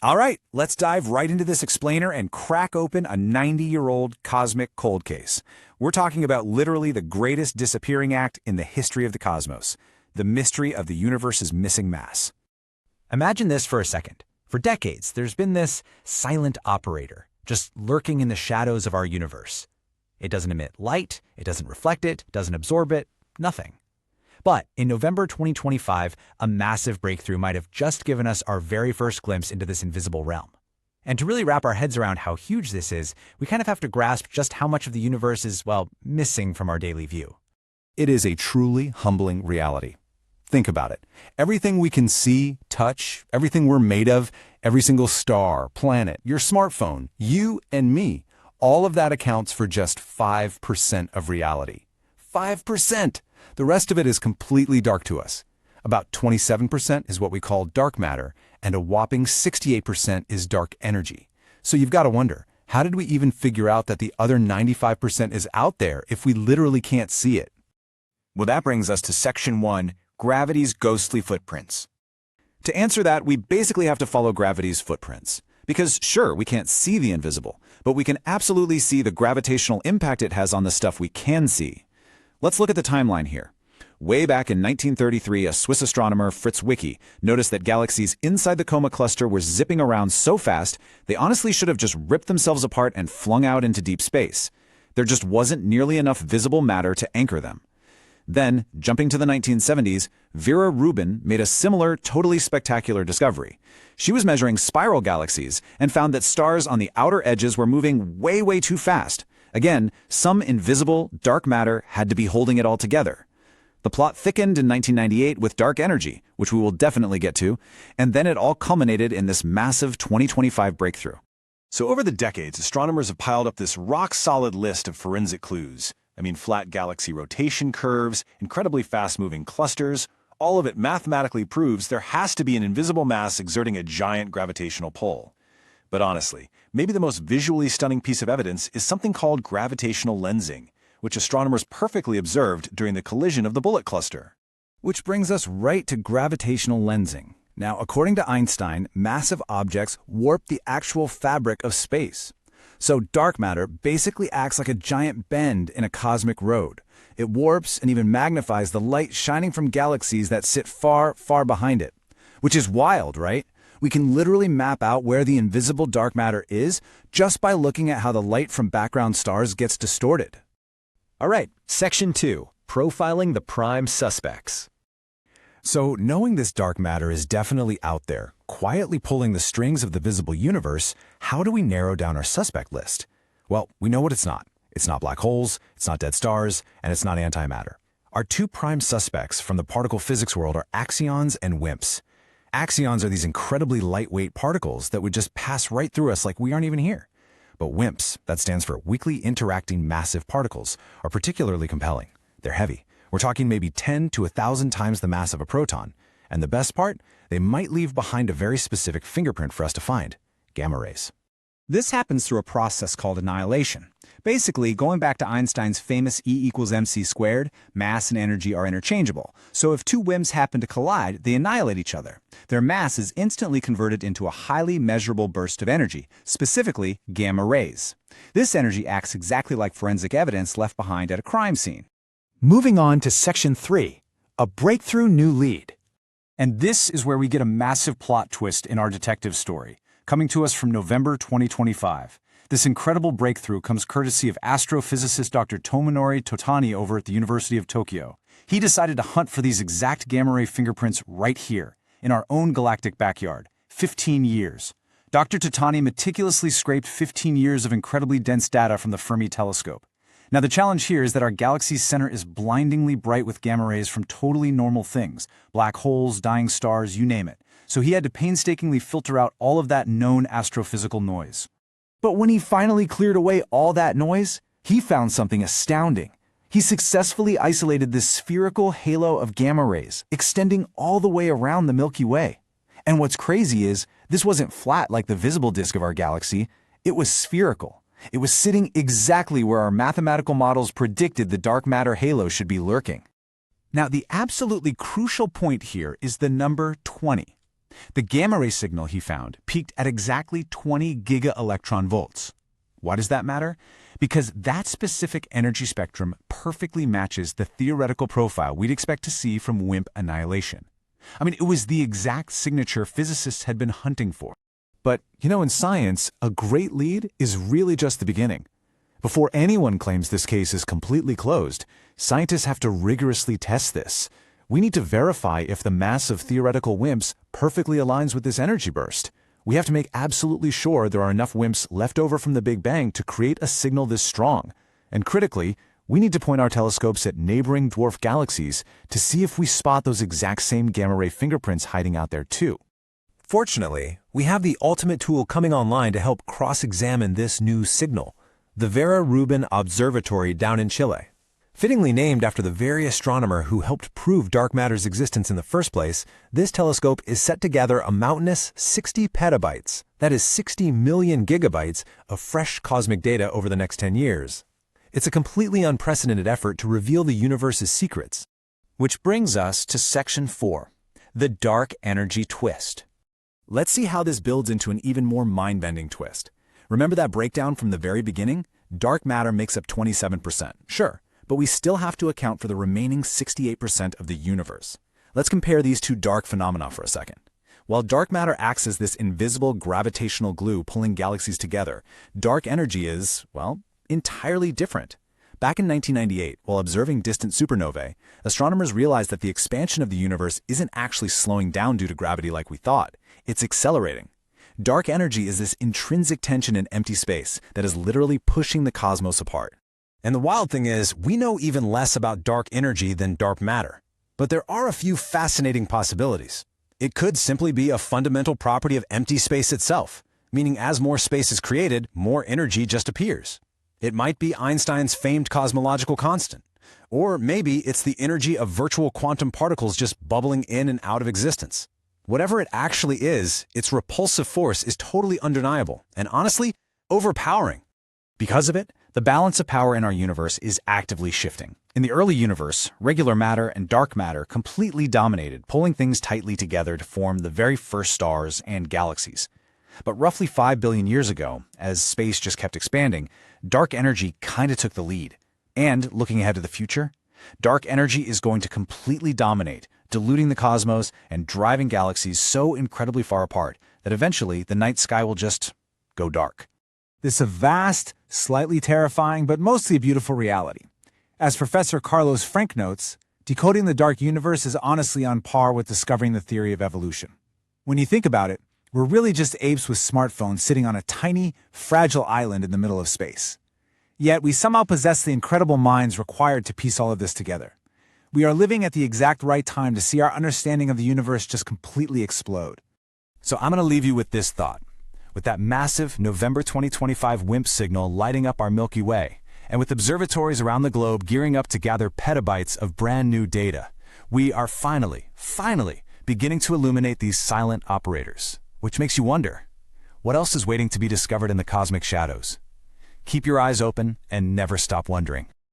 All right, let's dive right into this explainer and crack open a 90-year-old cosmic cold case. We're talking about literally the greatest disappearing act in the history of the cosmos, the mystery of the universe's missing mass. Imagine this for a second. For decades, there's been this silent operator, just lurking in the shadows of our universe. It doesn't emit light, it doesn't reflect it, doesn't absorb it, nothing. But in November 2025, a massive breakthrough might have just given us our very first glimpse into this invisible realm. And to really wrap our heads around how huge this is, we kind of have to grasp just how much of the universe is, well, missing from our daily view. It is a truly humbling reality. Think about it. Everything we can see, touch, everything we're made of, every single star, planet, your smartphone, you and me, all of that accounts for just 5% of reality. 5%! The rest of it is completely dark to us. About 27% is what we call dark matter, and a whopping 68% is dark energy. So you've got to wonder, how did we even figure out that the other 95% is out there if we literally can't see it? Well, that brings us to Section 1, Gravity's Ghostly Footprints. To answer that, we basically have to follow gravity's footprints. Because sure, we can't see the invisible, but we can absolutely see the gravitational impact it has on the stuff we can see. Let's look at the timeline here. Way back in 1933, a Swiss astronomer, Fritz Zwicky, noticed that galaxies inside the Coma cluster were zipping around so fast, they honestly should have just ripped themselves apart and flung out into deep space. There just wasn't nearly enough visible matter to anchor them. Then, jumping to the 1970s, Vera Rubin made a similar, totally spectacular discovery. She was measuring spiral galaxies and found that stars on the outer edges were moving way too fast. Again, some invisible, dark matter had to be holding it all together. The plot thickened in 1998 with dark energy, which we will definitely get to, and then it all culminated in this massive 2025 breakthrough. So over the decades, astronomers have piled up this rock-solid list of forensic clues. Flat galaxy rotation curves, incredibly fast-moving clusters. All of it mathematically proves there has to be an invisible mass exerting a giant gravitational pull. But honestly, maybe the most visually stunning piece of evidence is something called gravitational lensing, which astronomers perfectly observed during the collision of the Bullet cluster. Which brings us right to gravitational lensing. Now, according to Einstein, massive objects warp the actual fabric of space. So dark matter basically acts like a giant bend in a cosmic road. It warps and even magnifies the light shining from galaxies that sit far behind it. Which is wild, right? We can literally map out where the invisible dark matter is just by looking at how the light from background stars gets distorted. All right, Section 2, Profiling the Prime Suspects. So knowing this dark matter is definitely out there, quietly pulling the strings of the visible universe, how do we narrow down our suspect list? Well, we know what it's not. It's not black holes, it's not dead stars, and it's not antimatter. Our two prime suspects from the particle physics world are axions and WIMPs. Axions are these incredibly lightweight particles that would just pass right through us like we aren't even here. But WIMPs, that stands for weakly interacting massive particles, are particularly compelling. They're heavy. We're talking maybe 10 to 1,000 times the mass of a proton. And the best part? They might leave behind a very specific fingerprint for us to find: gamma rays. This happens through a process called annihilation. Basically, going back to Einstein's famous E=mc², mass and energy are interchangeable. So if two WIMPs happen to collide, they annihilate each other. Their mass is instantly converted into a highly measurable burst of energy, specifically gamma rays. This energy acts exactly like forensic evidence left behind at a crime scene. Moving on to Section 3, a breakthrough new lead. And this is where we get a massive plot twist in our detective story, coming to us from November 2025. This incredible breakthrough comes courtesy of astrophysicist Dr. Tomonori Totani over at the University of Tokyo. He decided to hunt for these exact gamma ray fingerprints right here, in our own galactic backyard. 15 years. Dr. Totani meticulously scraped 15 years of incredibly dense data from the Fermi telescope. Now, the challenge here is that our galaxy's center is blindingly bright with gamma rays from totally normal things, black holes, dying stars, you name it. So he had to painstakingly filter out all of that known astrophysical noise. But when he finally cleared away all that noise, he found something astounding. He successfully isolated this spherical halo of gamma rays, extending all the way around the Milky Way. And what's crazy is, this wasn't flat like the visible disk of our galaxy, it was spherical. It was sitting exactly where our mathematical models predicted the dark matter halo should be lurking. Now, the absolutely crucial point here is the number 20. The gamma-ray signal he found peaked at exactly 20 giga-electron volts. Why does that matter? Because that specific energy spectrum perfectly matches the theoretical profile we'd expect to see from WIMP annihilation. I mean, it was the exact signature physicists had been hunting for. But, in science, a great lead is really just the beginning. Before anyone claims this case is completely closed, scientists have to rigorously test this. We need to verify if the mass of theoretical WIMPs perfectly aligns with this energy burst. We have to make absolutely sure there are enough WIMPs left over from the Big Bang to create a signal this strong. And critically, we need to point our telescopes at neighboring dwarf galaxies to see if we spot those exact same gamma-ray fingerprints hiding out there too. Fortunately, we have the ultimate tool coming online to help cross-examine this new signal, the Vera Rubin Observatory down in Chile. Fittingly named after the very astronomer who helped prove dark matter's existence in the first place, this telescope is set to gather a mountainous 60 petabytes, that is 60 million gigabytes, of fresh cosmic data over the next 10 years. It's a completely unprecedented effort to reveal the universe's secrets. Which brings us to Section 4, the dark energy twist. Let's see how this builds into an even more mind-bending twist. Remember that breakdown from the very beginning? Dark matter makes up 27%, sure, but we still have to account for the remaining 68% of the universe. Let's compare these two dark phenomena for a second. While dark matter acts as this invisible gravitational glue pulling galaxies together, dark energy is, well, entirely different. Back in 1998, while observing distant supernovae, astronomers realized that the expansion of the universe isn't actually slowing down due to gravity like we thought. It's accelerating. Dark energy is this intrinsic tension in empty space that is literally pushing the cosmos apart. And the wild thing is, we know even less about dark energy than dark matter. But there are a few fascinating possibilities. It could simply be a fundamental property of empty space itself, meaning as more space is created, more energy just appears. It might be Einstein's famed cosmological constant. Or maybe it's the energy of virtual quantum particles just bubbling in and out of existence. Whatever it actually is, its repulsive force is totally undeniable and honestly, overpowering. Because of it, the balance of power in our universe is actively shifting. In the early universe, regular matter and dark matter completely dominated, pulling things tightly together to form the very first stars and galaxies. But roughly 5 billion years ago, as space just kept expanding, dark energy kind of took the lead. And looking ahead to the future, dark energy is going to completely dominate, diluting the cosmos and driving galaxies so incredibly far apart that eventually the night sky will just go dark. This is a vast, slightly terrifying, but mostly beautiful reality. As Professor Carlos Frenk notes, decoding the dark universe is honestly on par with discovering the theory of evolution. When you think about it, we're really just apes with smartphones sitting on a tiny, fragile island in the middle of space. Yet we somehow possess the incredible minds required to piece all of this together. We are living at the exact right time to see our understanding of the universe just completely explode. So I'm going to leave you with this thought. With that massive November 2025 WIMP signal lighting up our Milky Way, and with observatories around the globe gearing up to gather petabytes of brand new data, we are finally beginning to illuminate these silent operators. Which makes you wonder, what else is waiting to be discovered in the cosmic shadows? Keep your eyes open and never stop wondering.